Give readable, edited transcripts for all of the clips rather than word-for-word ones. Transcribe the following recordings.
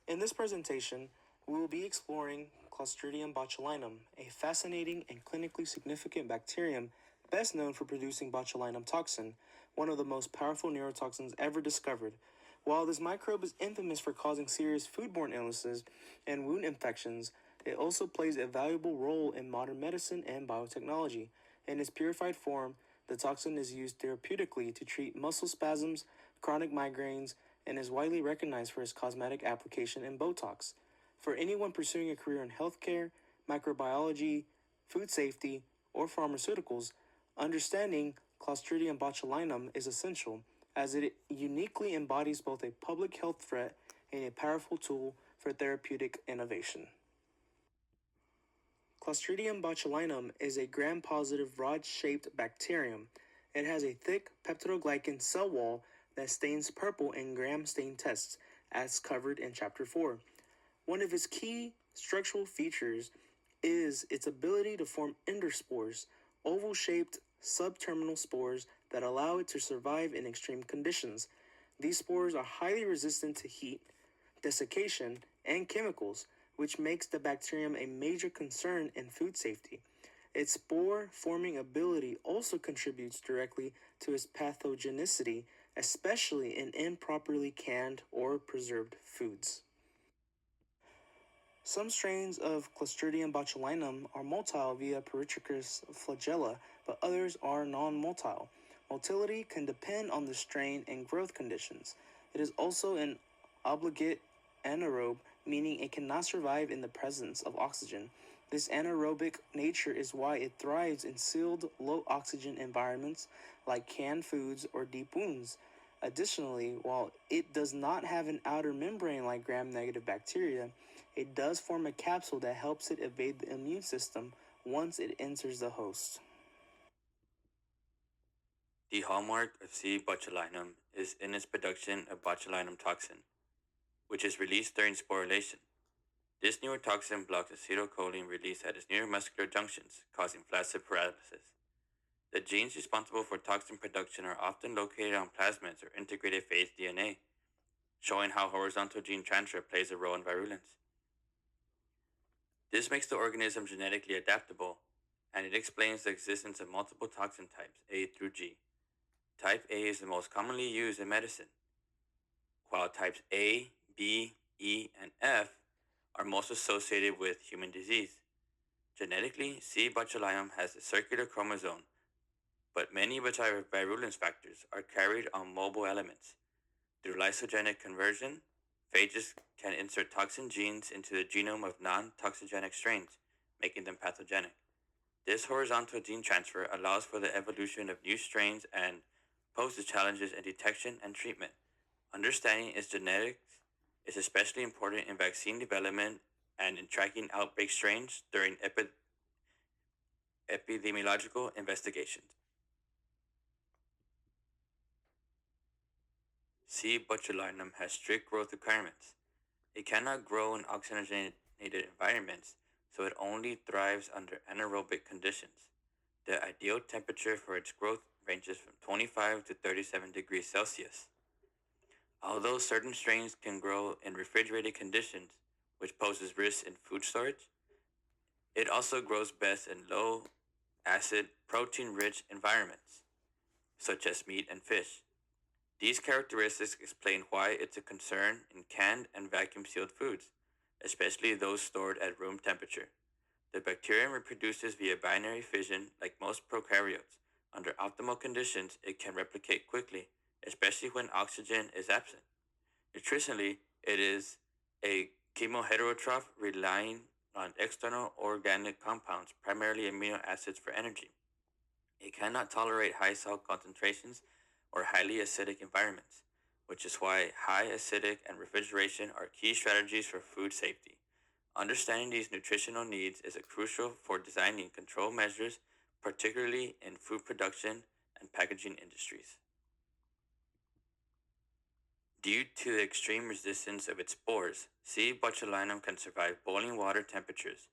In this presentation, we will be exploring Clostridium botulinum, a fascinating and clinically significant bacterium best known for producing botulinum toxin, one of the most powerful neurotoxins ever discovered. While this microbe is infamous for causing serious foodborne illnesses and wound infections, it also plays a valuable role in modern medicine and biotechnology. In its purified form, the toxin is used therapeutically to treat muscle spasms, chronic migraines, and is widely recognized for its cosmetic application in Botox. For anyone pursuing a career in healthcare, microbiology, food safety, or pharmaceuticals, understanding Clostridium botulinum is essential, as it uniquely embodies both a public health threat and a powerful tool for therapeutic innovation. Clostridium botulinum is a gram-positive rod-shaped bacterium. It has a thick peptidoglycan cell wall that stains purple in gram stain tests, as covered in Chapter 4. One of its key structural features is its ability to form endospores, oval-shaped subterminal spores that allow it to survive in extreme conditions. These spores are highly resistant to heat, desiccation, and chemicals, which makes the bacterium a major concern in food safety. Its spore forming ability also contributes directly to its pathogenicity, especially in improperly canned or preserved foods. Some strains of Clostridium botulinum are motile via Peritrichus flagella, but others are non-motile. Motility can depend on the strain and growth conditions. It is also an obligate anaerobe, meaning it cannot survive in the presence of oxygen. This anaerobic nature is why it thrives in sealed, low-oxygen environments like canned foods or deep wounds. Additionally, while it does not have an outer membrane like gram-negative bacteria, it does form a capsule that helps it evade the immune system once it enters the host. The hallmark of C. botulinum is in its production of botulinum toxin, which is released during sporulation. This neurotoxin blocks acetylcholine release at its neuromuscular junctions, causing flaccid paralysis. The genes responsible for toxin production are often located on plasmids or integrated phase DNA, showing how horizontal gene transfer plays a role in virulence. This makes the organism genetically adaptable, and it explains the existence of multiple toxin types, A through G. Type A is the most commonly used in medicine, while types A, B, E, and F are most associated with human disease. Genetically, C. botulinum has a circular chromosome, but many of its virulence factors are carried on mobile elements. Through lysogenic conversion, phages can insert toxin genes into the genome of non-toxigenic strains, making them pathogenic. This horizontal gene transfer allows for the evolution of new strains and poses challenges in detection and treatment. Understanding its genetics is especially important in vaccine development and in tracking outbreak strains during epidemiological investigations. C. botulinum has strict growth requirements. It cannot grow in oxygenated environments, so it only thrives under anaerobic conditions. The ideal temperature for its growth ranges from 25 to 37 degrees Celsius. Although certain strains can grow in refrigerated conditions, which poses risks in food storage, it also grows best in low acid, protein rich environments, such as meat and fish. These characteristics explain why it's a concern in canned and vacuum sealed foods, especially those stored at room temperature. The bacterium reproduces via binary fission like most prokaryotes. Under optimal conditions, it can replicate quickly, especially when oxygen is absent. Nutritionally, it is a chemoheterotroph relying on external organic compounds, primarily amino acids, for energy. It cannot tolerate high salt concentrations or highly acidic environments, which is why high acidic and refrigeration are key strategies for food safety. Understanding these nutritional needs is crucial for designing control measures, particularly in food production and packaging industries. Due to the extreme resistance of its spores, C. botulinum can survive boiling water temperatures.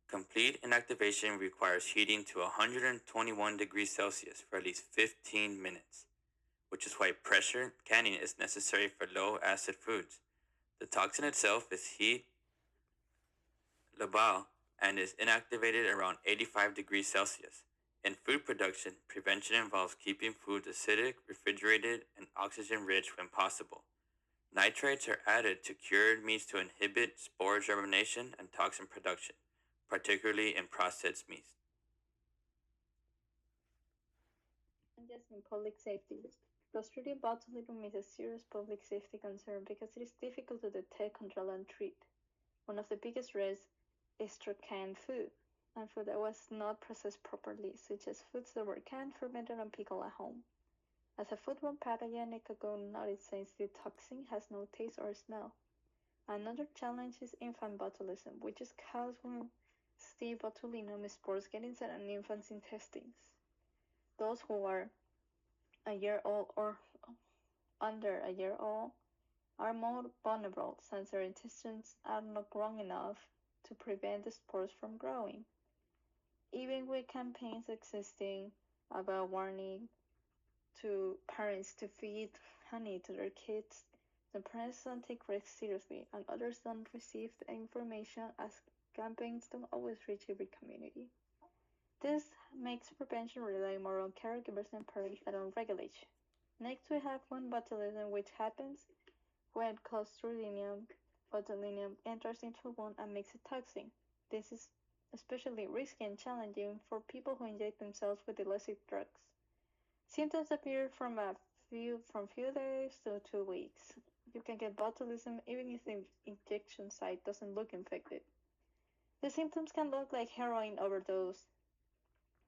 Complete inactivation requires heating to 121 degrees Celsius for at least 15 minutes, which is why pressure canning is necessary for low acid foods. The toxin itself is heat labile and is inactivated around 85 degrees Celsius. In food production, prevention involves keeping foods acidic, refrigerated, and oxygen rich when possible. Nitrates are added to cured meats to inhibit spore germination and toxin production, particularly in processed meats. Challenges in public safety. Clostridium botulism is a serious public safety concern because it is difficult to detect, control, and treat. One of the biggest risks is through canned food and food that was not processed properly, such as foods that were canned, fermented, and pickled at home. As a foodborne pathogen, it could go unnoticed since the toxin has no taste or smell. Another challenge is infant botulism, which is caused when C. botulinum spores get inside an infant's intestines. Those who are a year old or under a year old are more vulnerable since their intestines are not grown enough to prevent the spores from growing. Even with campaigns existing about warning to parents to feed honey to their kids, some parents don't take risks seriously, and others don't receive the information as campaigns don't always reach every community. This makes prevention rely more on caregivers and parents than on regulation. Next, we have wound botulism, which happens when Clostridium botulinum enters into a wound and makes it toxic. This is especially risky and challenging for people who inject themselves with illicit drugs. Symptoms appear from few days to 2 weeks. You can get botulism even if the injection site doesn't look infected. The symptoms can look like heroin overdose,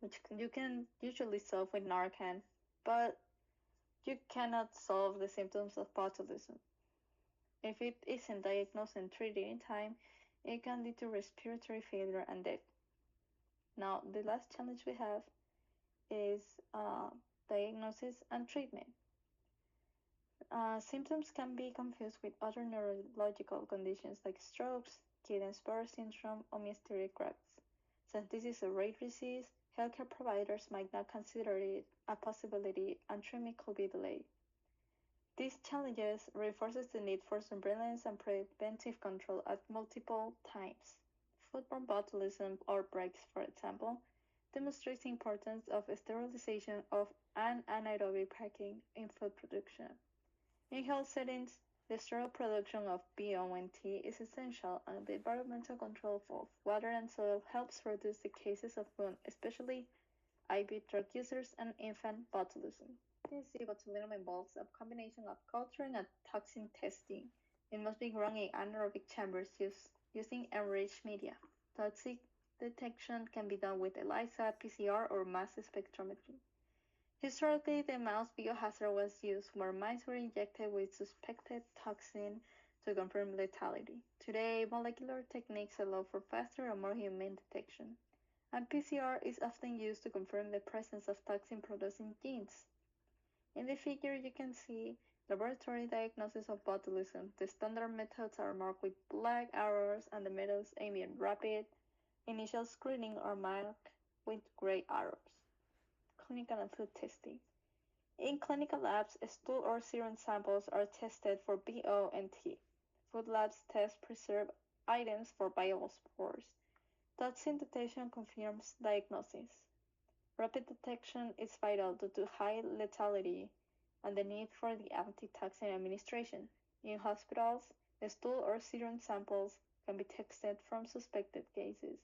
which you can usually solve with Narcan, but you cannot solve the symptoms of botulism. If it isn't diagnosed and treated in time, it can lead to respiratory failure and death. Now, the last challenge we have is diagnosis and treatment. Symptoms can be confused with other neurological conditions like strokes, Guillain-Barré syndrome, or myasthenic gravis. Since this is a rare disease, healthcare providers might not consider it a possibility and treatment could be delayed. These challenges reinforces the need for surveillance and preventive control at multiple times. Foodborne botulism outbreaks, for example, demonstrates the importance of sterilization of and anaerobic packing in food production. In health settings, the sterile production of BIOL is essential, and the environmental control of water and soil helps reduce the cases of wound, especially IV drug users and infant botulism. C. botulinum involves a combination of culturing and toxin testing. It must be grown in anaerobic chambers using enriched media. Toxic detection can be done with ELISA, PCR, or mass spectrometry. Historically, the mouse biohazard was used where mice were injected with suspected toxin to confirm lethality. Today, molecular techniques allow for faster and more humane detection, and PCR is often used to confirm the presence of toxin-producing genes. In the figure, you can see laboratory diagnosis of botulism. The standard methods are marked with black arrows, and the methods aiming at rapid initial screening are marked with gray arrows. Clinical and food testing. In clinical labs, stool or serum samples are tested for BO and T. Food labs test preserved items for viable spores. Toxin detection confirms diagnosis. Rapid detection is vital due to high lethality and the need for the antitoxin administration. In hospitals, stool or serum samples can be tested from suspected cases.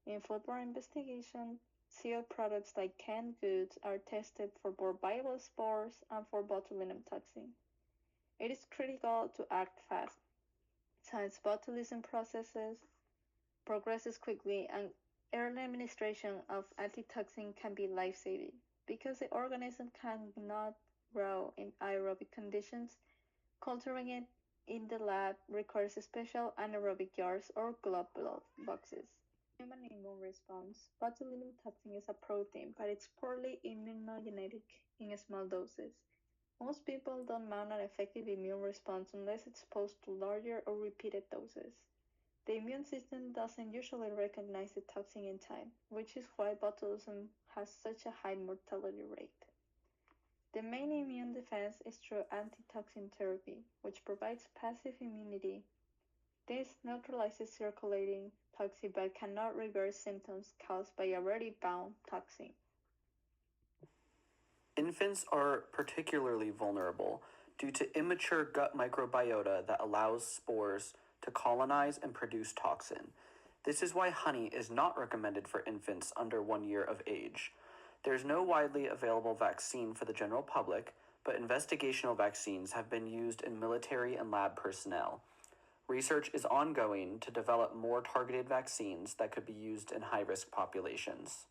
In foodborne investigation, sealed products like canned goods are tested for both viable spores and for botulinum toxin. It is critical to act fast, since botulism progresses quickly and early administration of antitoxin can be life-saving. Because the organism cannot grow in aerobic conditions, culturing it in the lab requires special anaerobic jars or glove boxes. Human immune response. Botulinum toxin is a protein, but it's poorly immunogenic in small doses. Most people don't mount an effective immune response unless exposed to larger or repeated doses. The immune system doesn't usually recognize the toxin in time, which is why botulism has such a high mortality rate. The main immune defense is through antitoxin therapy, which provides passive immunity. This neutralizes circulating toxin but cannot reverse symptoms caused by already bound toxin. Infants are particularly vulnerable due to immature gut microbiota that allows spores to colonize and produce toxin. This is why honey is not recommended for infants under 1 year of age. There's no widely available vaccine for the general public, but investigational vaccines have been used in military and lab personnel. Research is ongoing to develop more targeted vaccines that could be used in high-risk populations.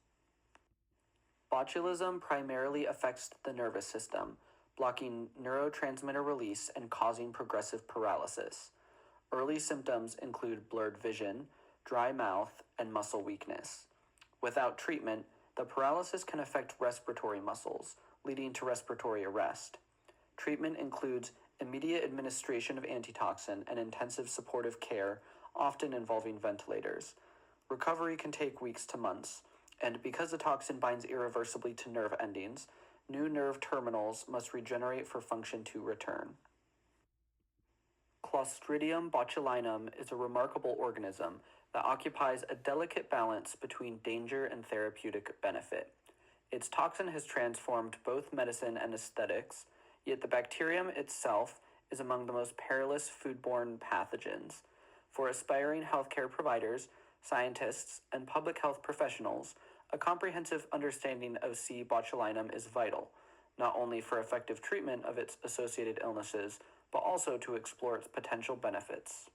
Botulism primarily affects the nervous system, blocking neurotransmitter release and causing progressive paralysis. Early symptoms include blurred vision, dry mouth, and muscle weakness. Without treatment, the paralysis can affect respiratory muscles, leading to respiratory arrest. Treatment includes immediate administration of antitoxin and intensive supportive care, often involving ventilators. Recovery can take weeks to months, and because the toxin binds irreversibly to nerve endings, new nerve terminals must regenerate for function to return. Clostridium botulinum is a remarkable organism that occupies a delicate balance between danger and therapeutic benefit. Its toxin has transformed both medicine and aesthetics, yet the bacterium itself is among the most perilous foodborne pathogens. For aspiring healthcare providers, scientists, and public health professionals, a comprehensive understanding of C. botulinum is vital, not only for effective treatment of its associated illnesses, but also to explore its potential benefits.